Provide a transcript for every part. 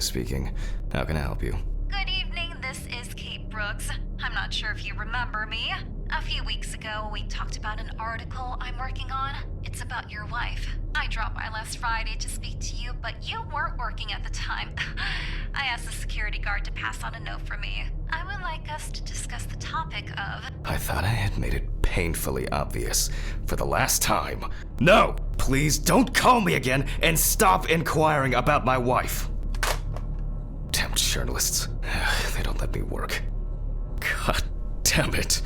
is speaking. How can I help you? Good evening, this is Kate Brooks. I'm not sure if you remember me. A few weeks ago, we talked about an article I'm working on. It's about your wife. I dropped by last Friday to speak to you, but you weren't working at the time. I asked the security guard to pass on a note for me. I would like us to discuss the topic of... I thought I had made it painfully obvious for the last time. No! Please don't call me again and stop inquiring about my wife. Damn journalists. They don't let me work. God damn it.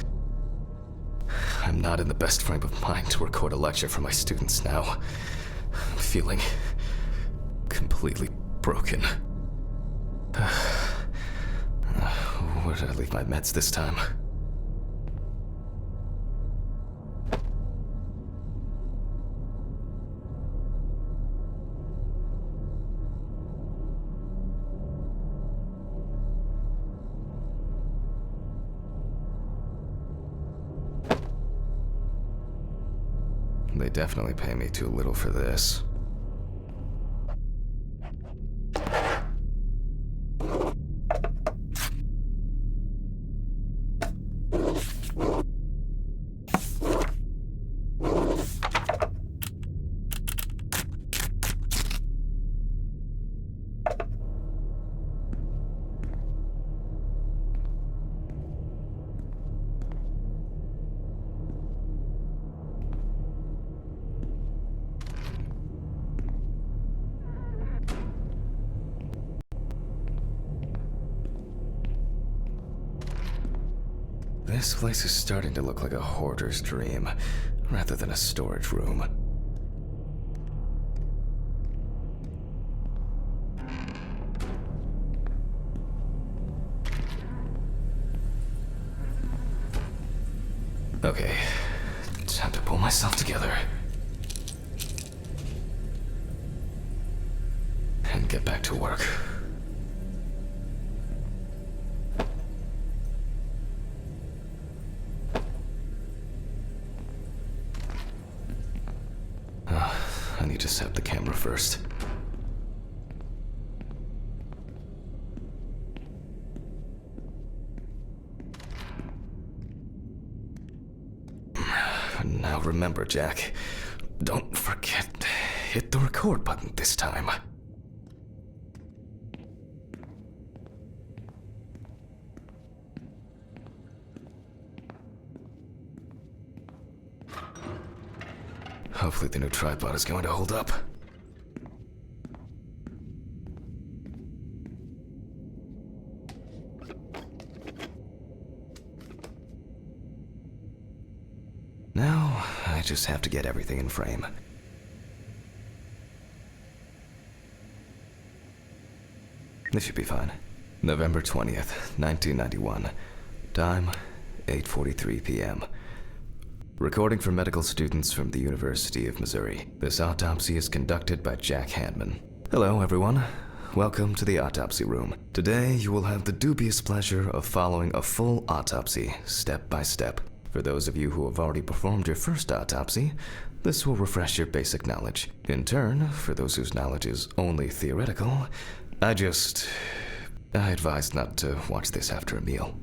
I'm not in the best frame of mind to record a lecture for my students now. I'm feeling completely broken. Where did I leave my meds this time? They definitely pay me too little for this. This place is starting to look like a hoarder's dream, rather than a storage room. Okay, time to pull myself together. And get back to work. I need to set the camera first. Now remember, Jack, don't forget to hit the record button this time. Hopefully the new tripod is going to hold up. Now, I just have to get everything in frame. This should be fine. November 20th, 1991. Time, 8:43 p.m. Recording for medical students from the University of Missouri. This autopsy is conducted by Jack Handman. Hello, everyone. Welcome to the autopsy room. Today, you will have the dubious pleasure of following a full autopsy, step by step. For those of you who have already performed your first autopsy, this will refresh your basic knowledge. In turn, for those whose knowledge is only theoretical, I advise not to watch this after a meal.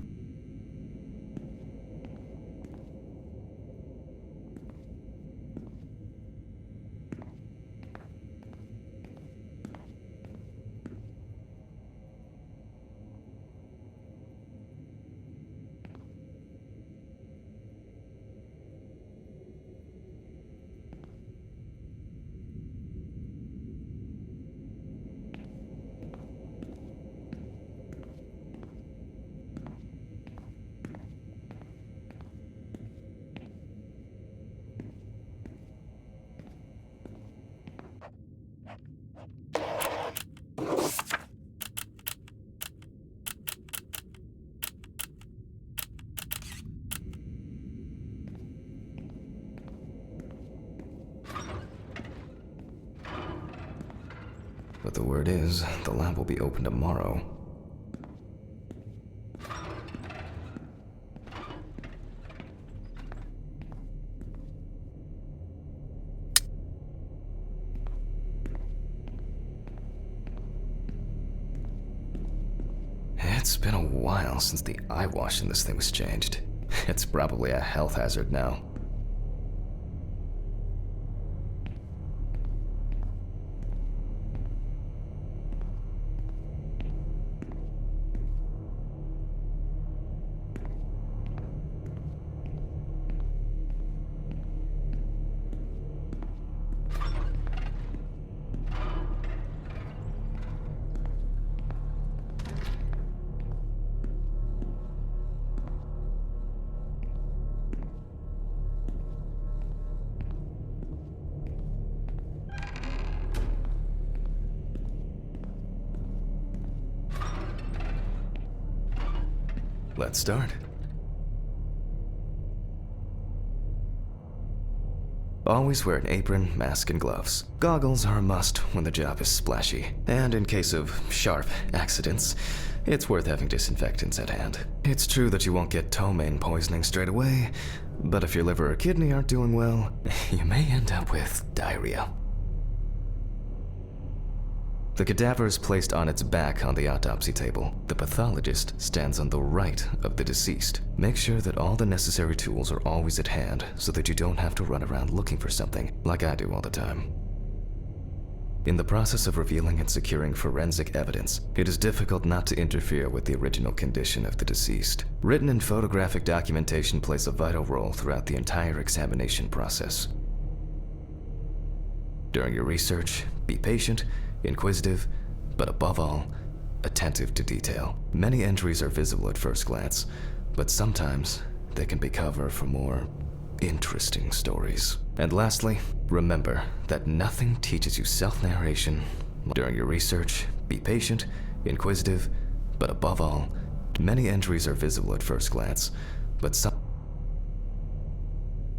But the word is, the lab will be open tomorrow. It's been a while since the eye wash in this thing was changed. It's probably a health hazard now. Let's start. Always wear an apron, mask, and gloves. Goggles are a must when the job is splashy. And in case of sharp accidents, it's worth having disinfectants at hand. It's true that you won't get ptomaine poisoning straight away, but if your liver or kidney aren't doing well, you may end up with diarrhea. The cadaver is placed on its back on the autopsy table. The pathologist stands on the right of the deceased. Make sure that all the necessary tools are always at hand so that you don't have to run around looking for something, like I do all the time. In the process of revealing and securing forensic evidence, it is difficult not to interfere with the original condition of the deceased. Written and photographic documentation plays a vital role throughout the entire examination process. During your research, be patient, inquisitive, but above all, attentive to detail. Many entries are visible at first glance, but sometimes they can be cover for more interesting stories. And lastly, remember that nothing teaches you self-narration. During your research, be patient, inquisitive, but above all, many entries are visible at first glance, but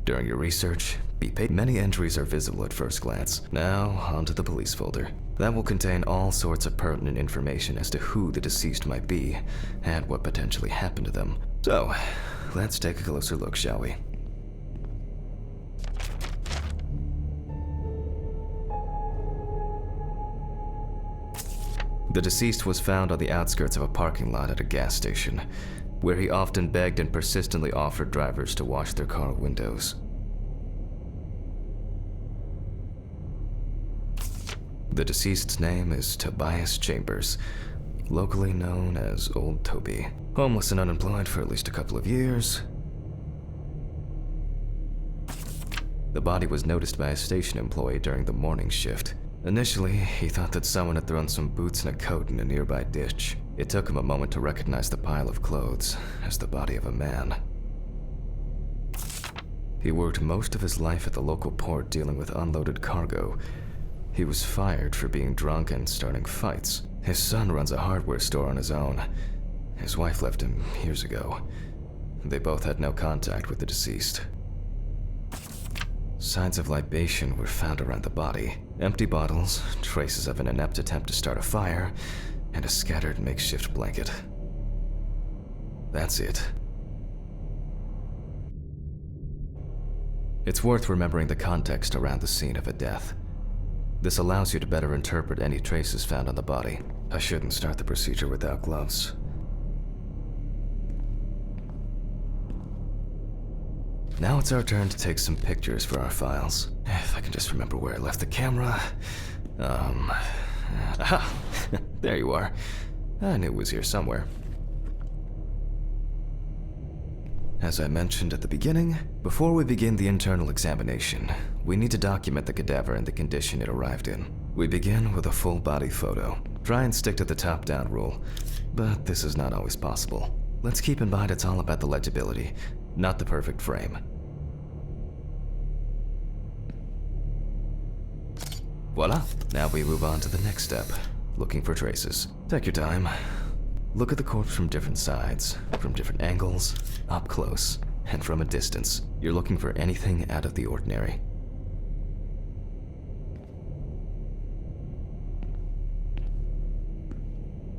During your research, many entries are visible at first glance. Now, onto the police folder. That will contain all sorts of pertinent information as to who the deceased might be and what potentially happened to them. So, let's take a closer look, shall we? The deceased was found on the outskirts of a parking lot at a gas station, where he often begged and persistently offered drivers to wash their car windows. The deceased's name is Tobias Chambers, locally known as Old Toby. Homeless and unemployed for at least a couple of years. The body was noticed by a station employee during the morning shift. Initially, he thought that someone had thrown some boots and a coat in a nearby ditch. It took him a moment to recognize the pile of clothes as the body of a man. He worked most of his life at the local port dealing with unloaded cargo. He was fired for being drunk and starting fights. His son runs a hardware store on his own. His wife left him years ago. They both had no contact with the deceased. Signs of libation were found around the body. Empty bottles, traces of an inept attempt to start a fire, and a scattered makeshift blanket. That's it. It's worth remembering the context around the scene of a death. This allows you to better interpret any traces found on the body. I shouldn't start the procedure without gloves. Now it's our turn to take some pictures for our files. If I can just remember where I left the camera. Aha! There you are. I knew it was here somewhere. As I mentioned at the beginning, before we begin the internal examination, we need to document the cadaver and the condition it arrived in. We begin with a full body photo. Try and stick to the top-down rule, but this is not always possible. Let's keep in mind it's all about the legibility, not the perfect frame. Voila! Now we move on to the next step, looking for traces. Take your time. Look at the corpse from different sides, from different angles, up close, and from a distance. You're looking for anything out of the ordinary.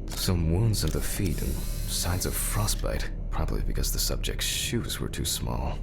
Some wounds in the feet and signs of frostbite, probably because the subject's shoes were too small.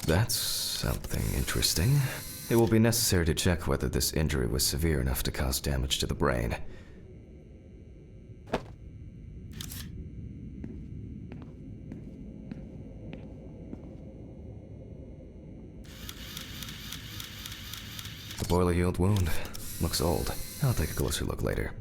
That's something interesting. It will be necessary to check whether this injury was severe enough to cause damage to the brain. The boiler-healed wound. Looks old. I'll take a closer look later.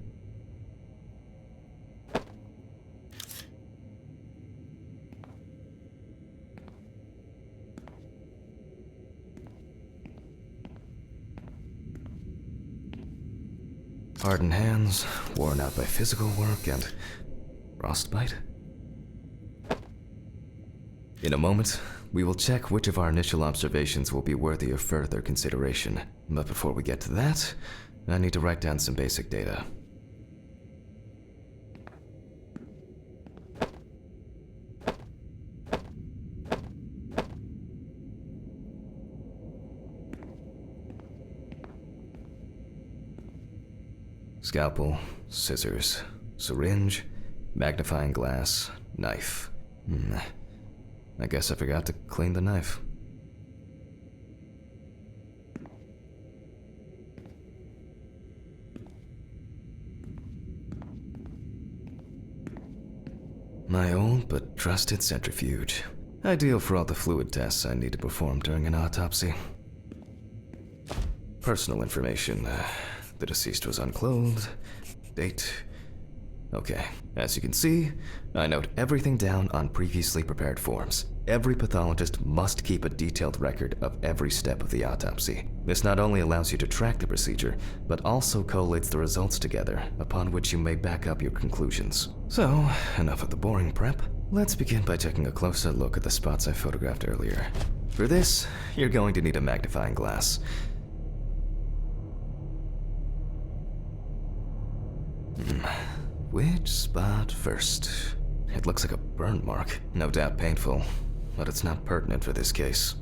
Hardened hands, worn out by physical work, and frostbite? In a moment, we will check which of our initial observations will be worthy of further consideration. But before we get to that, I need to write down some basic data. Scalpel, scissors, syringe, magnifying glass, knife. I guess I forgot to clean the knife. My old but trusted centrifuge. Ideal for all the fluid tests I need to perform during an autopsy. Personal information. The deceased was unclothed. Date. Okay, as you can see, I note everything down on previously prepared forms. Every pathologist must keep a detailed record of every step of the autopsy. This not only allows you to track the procedure, but also collates the results together, upon which you may back up your conclusions. So, enough of the boring prep. Let's begin by taking a closer look at the spots I photographed earlier. For this, you're going to need a magnifying glass. Which spot first? It looks like a burn mark, no doubt painful, but it's not pertinent for this case.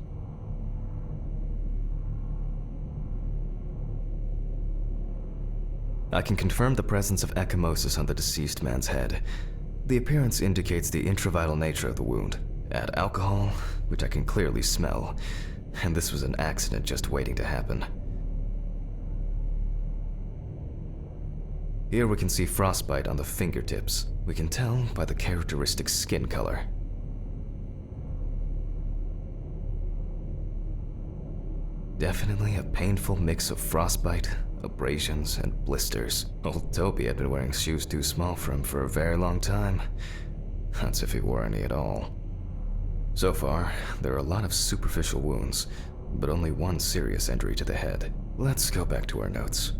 I can confirm the presence of ecchymosis on the deceased man's head. The appearance indicates the intravital nature of the wound. Add alcohol, which I can clearly smell, and this was an accident just waiting to happen. Here we can see frostbite on the fingertips. We can tell by the characteristic skin color. Definitely a painful mix of frostbite, abrasions, and blisters. Old Toby had been wearing shoes too small for him for a very long time. That's if he wore any at all. So far, there are a lot of superficial wounds, but only one serious injury to the head. Let's go back to our notes.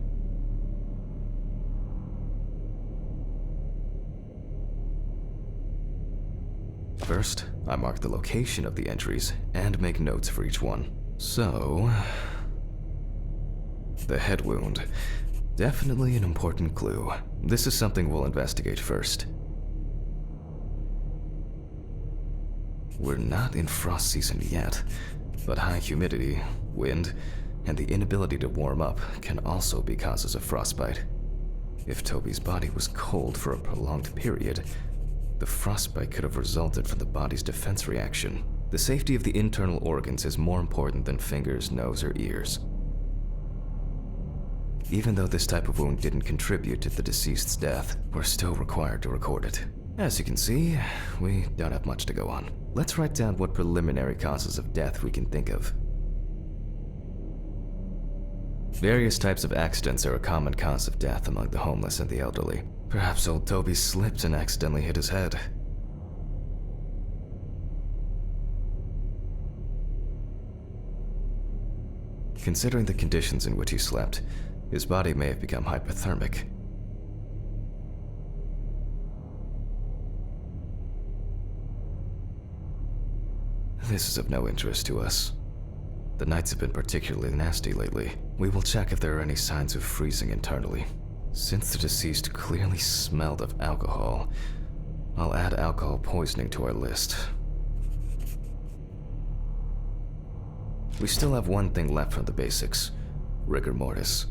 First, I mark the location of the injuries and make notes for each one. So, the head wound. Definitely an important clue. This is something we'll investigate first. We're not in frost season yet, but high humidity, wind, and the inability to warm up can also be causes of frostbite. If Toby's body was cold for a prolonged period, the frostbite could have resulted from the body's defense reaction. The safety of the internal organs is more important than fingers, nose, or ears. Even though this type of wound didn't contribute to the deceased's death, we're still required to record it. As you can see, we don't have much to go on. Let's write down what preliminary causes of death we can think of. Various types of accidents are a common cause of death among the homeless and the elderly. Perhaps old Toby slipped and accidentally hit his head. Considering the conditions in which he slept, his body may have become hypothermic. This is of no interest to us. The nights have been particularly nasty lately. We will check if there are any signs of freezing internally. Since the deceased clearly smelled of alcohol, I'll add alcohol poisoning to our list. We still have one thing left from the basics: rigor mortis.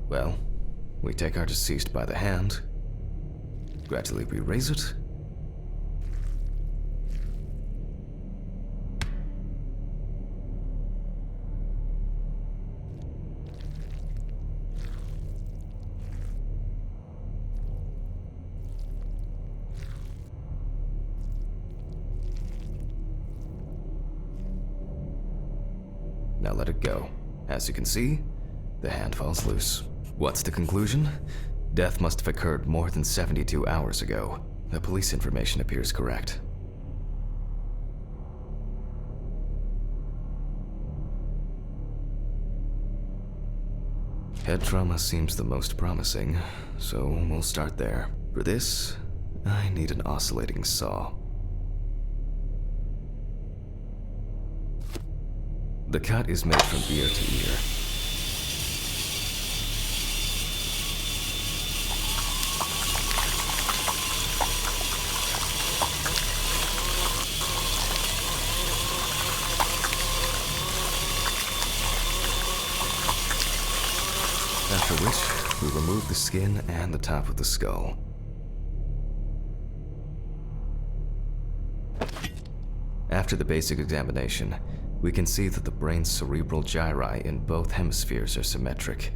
Well, we take our deceased by the hand, gradually we raise it, Now let it go. As you can see, the hand falls loose. What's the conclusion? Death must have occurred more than 72 hours ago. The police information appears correct. Head trauma seems the most promising, so we'll start there. For this, I need an oscillating saw. The cut is made from ear to ear. After which, we remove the skin and the top of the skull. After the basic examination, we can see that the brain's cerebral gyri in both hemispheres are symmetric.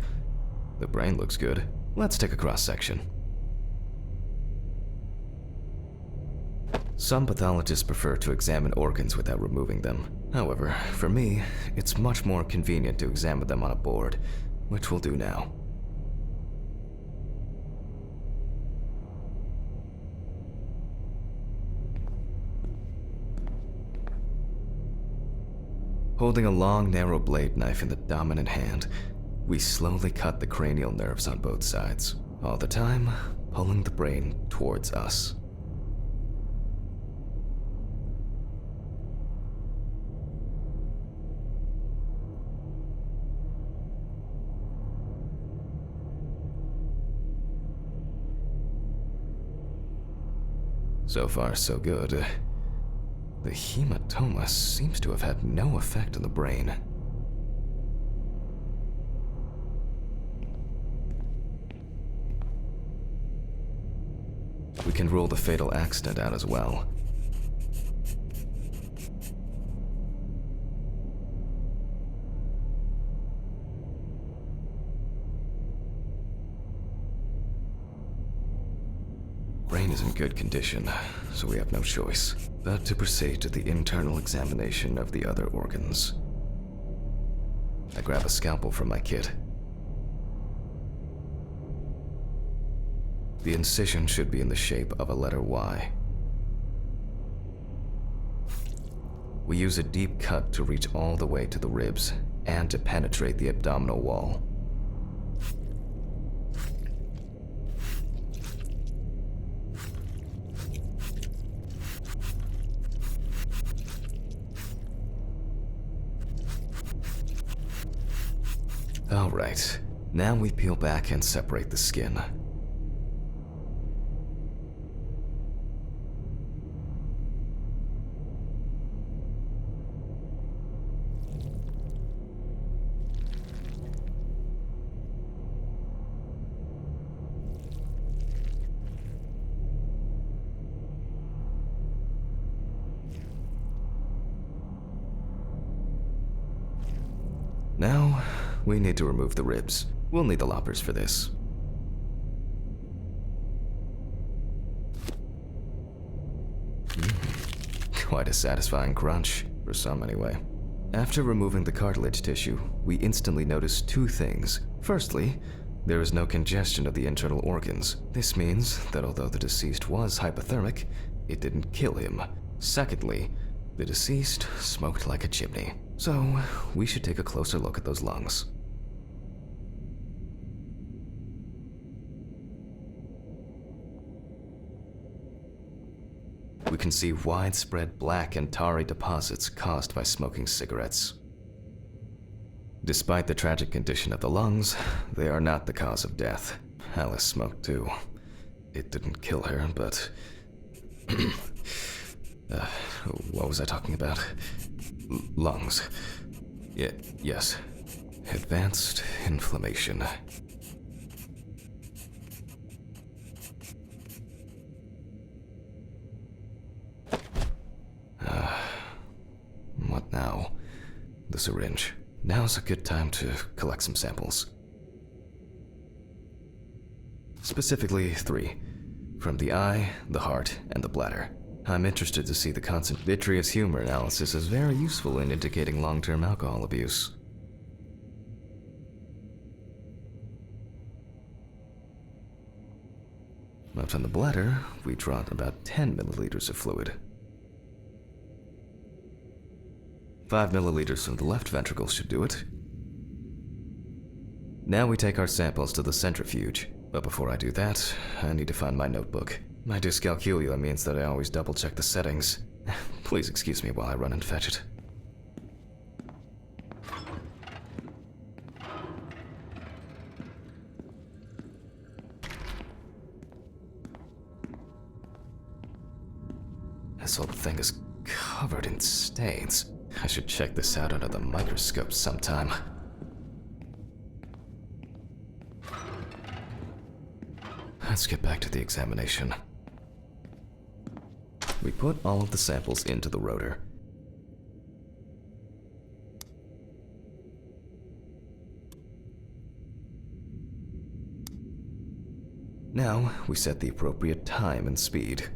The brain looks good. Let's take a cross-section. Some pathologists prefer to examine organs without removing them. However, for me, it's much more convenient to examine them on a board, which we'll do now. Holding a long, narrow blade knife in the dominant hand, we slowly cut the cranial nerves on both sides, all the time pulling the brain towards us. So far, so good. The hematoma seems to have had no effect on the brain. We can rule the fatal accident out as well. Brain is in good condition, so we have no choice but to proceed to the internal examination of the other organs. I grab a scalpel from my kit. The incision should be in the shape of a letter Y. We use a deep cut to reach all the way to the ribs and to penetrate the abdominal wall. Alright, now we peel back and separate the skin. Now, we need to remove the ribs. We'll need the loppers for this. Quite a satisfying crunch, for some anyway. After removing the cartilage tissue, we instantly notice two things. Firstly, there is no congestion of the internal organs. This means that although the deceased was hypothermic, it didn't kill him. Secondly, the deceased smoked like a chimney. So, we should take a closer look at those lungs. We can see widespread black and tarry deposits caused by smoking cigarettes. Despite the tragic condition of the lungs, they are not the cause of death. Alice smoked too. It didn't kill her, but... what was I talking about? Lungs. Yes. Advanced inflammation. What now? The syringe. Now's a good time to collect some samples. Specifically 3. From the eye, the heart, and the bladder. I'm interested to see the constant vitreous humor analysis is very useful in indicating long-term alcohol abuse. But from the bladder, we draw about 10 milliliters of fluid. 5 milliliters from the left ventricle should do it. Now we take our samples to the centrifuge, but before I do that, I need to find my notebook. My dyscalculia means that I always double-check the settings. Please excuse me while I run and fetch it. This whole thing is covered in stains. I should check this out under the microscope sometime. Let's get back to the examination. We put all of the samples into the rotor. Now, we set the appropriate time and speed.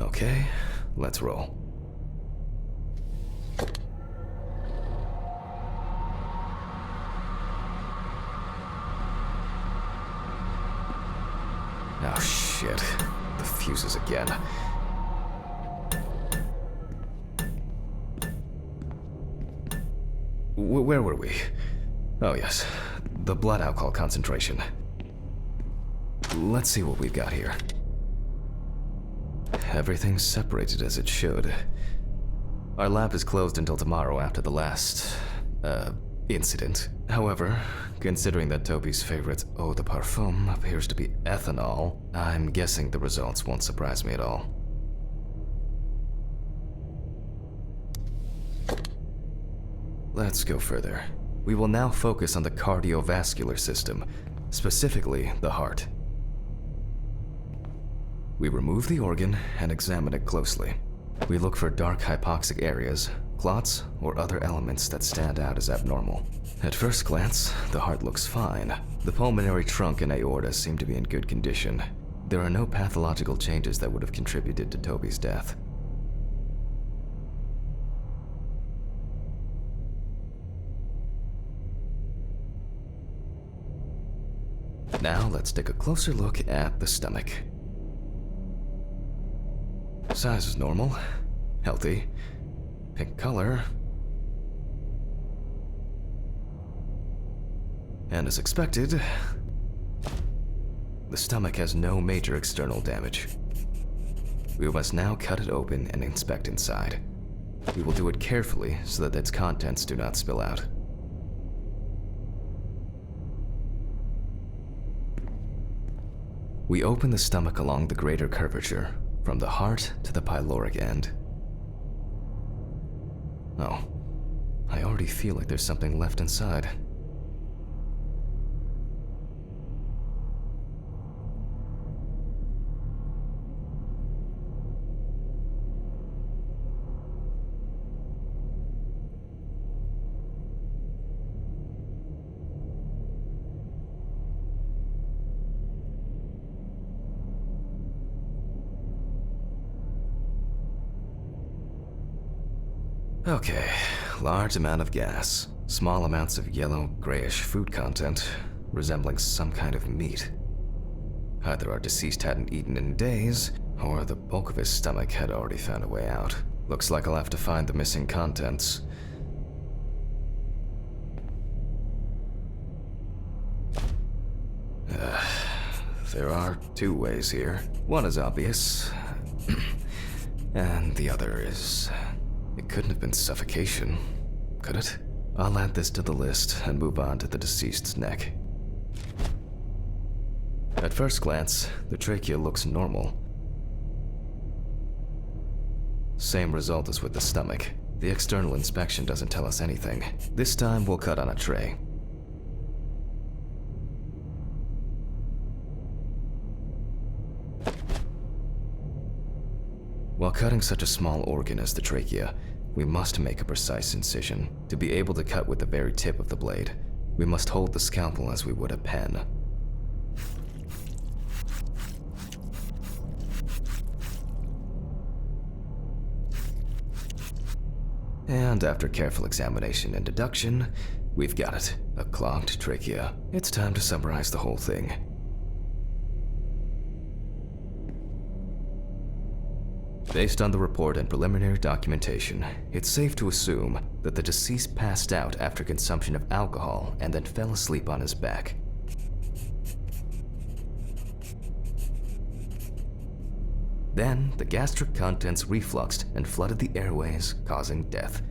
Okay, let's roll. Oh shit, the fuses again. Where were we? Oh yes, the blood alcohol concentration. Let's see what we've got here. Everything's separated as it should. Our lab is closed until tomorrow after the last, incident. However, considering that Toby's favorite eau de parfum appears to be ethanol, I'm guessing the results won't surprise me at all. Let's go further. We will now focus on the cardiovascular system, specifically the heart. We remove the organ and examine it closely. We look for dark hypoxic areas, clots, or other elements that stand out as abnormal. At first glance, the heart looks fine. The pulmonary trunk and aorta seem to be in good condition. There are no pathological changes that would have contributed to Toby's death. Now let's take a closer look at the stomach. Size is normal, healthy, pink color, and as expected, the stomach has no major external damage. We must now cut it open and inspect inside. We will do it carefully so that its contents do not spill out. We open the stomach along the greater curvature, from the heart to the pyloric end. Oh, I already feel like there's something left inside. Okay, large amount of gas, small amounts of yellow, grayish food content, resembling some kind of meat. Either our deceased hadn't eaten in days, or the bulk of his stomach had already found a way out. Looks like I'll have to find the missing contents. there are two ways here. One is obvious, and the other is... It couldn't have been suffocation, could it? I'll add this to the list and move on to the deceased's neck. At first glance, the trachea looks normal. Same result as with the stomach. The external inspection doesn't tell us anything. This time we'll cut on a tray. While cutting such a small organ as the trachea, we must make a precise incision. To be able to cut with the very tip of the blade, we must hold the scalpel as we would a pen. And after careful examination and deduction, we've got it, a clogged trachea. It's time to summarize the whole thing. Based on the report and preliminary documentation, it's safe to assume that the deceased passed out after consumption of alcohol and then fell asleep on his back. Then, the gastric contents refluxed and flooded the airways, causing death.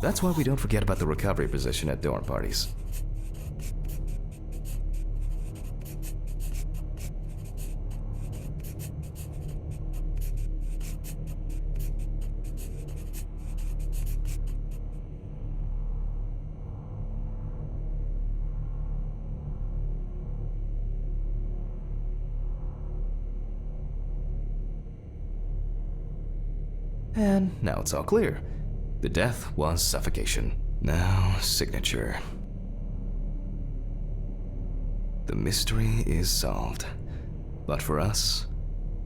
That's why we don't forget about the recovery position at dorm parties. And now it's all clear. The death was suffocation. Now, signature. The mystery is solved. But for us,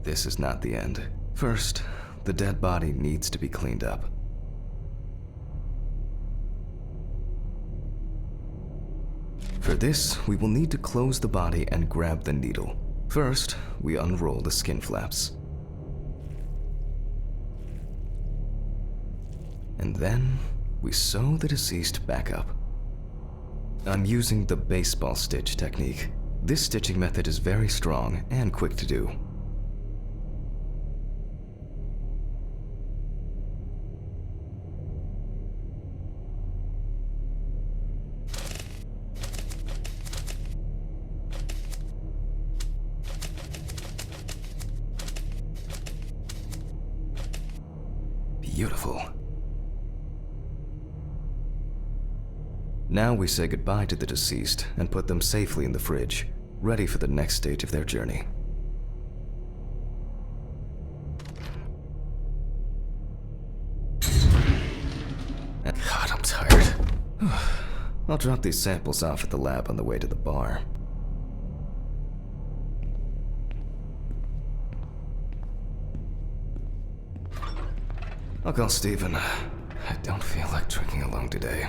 this is not the end. First, the dead body needs to be cleaned up. For this, we will need to close the body and grab the needle. First, we unroll the skin flaps. And then, we sew the deceased back up. I'm using the baseball stitch technique. This stitching method is very strong and quick to do. Beautiful. Now we say goodbye to the deceased and put them safely in the fridge, ready for the next stage of their journey. God, I'm tired. I'll drop these samples off at the lab on the way to the bar. I'll call Steven. I don't feel like drinking alone today.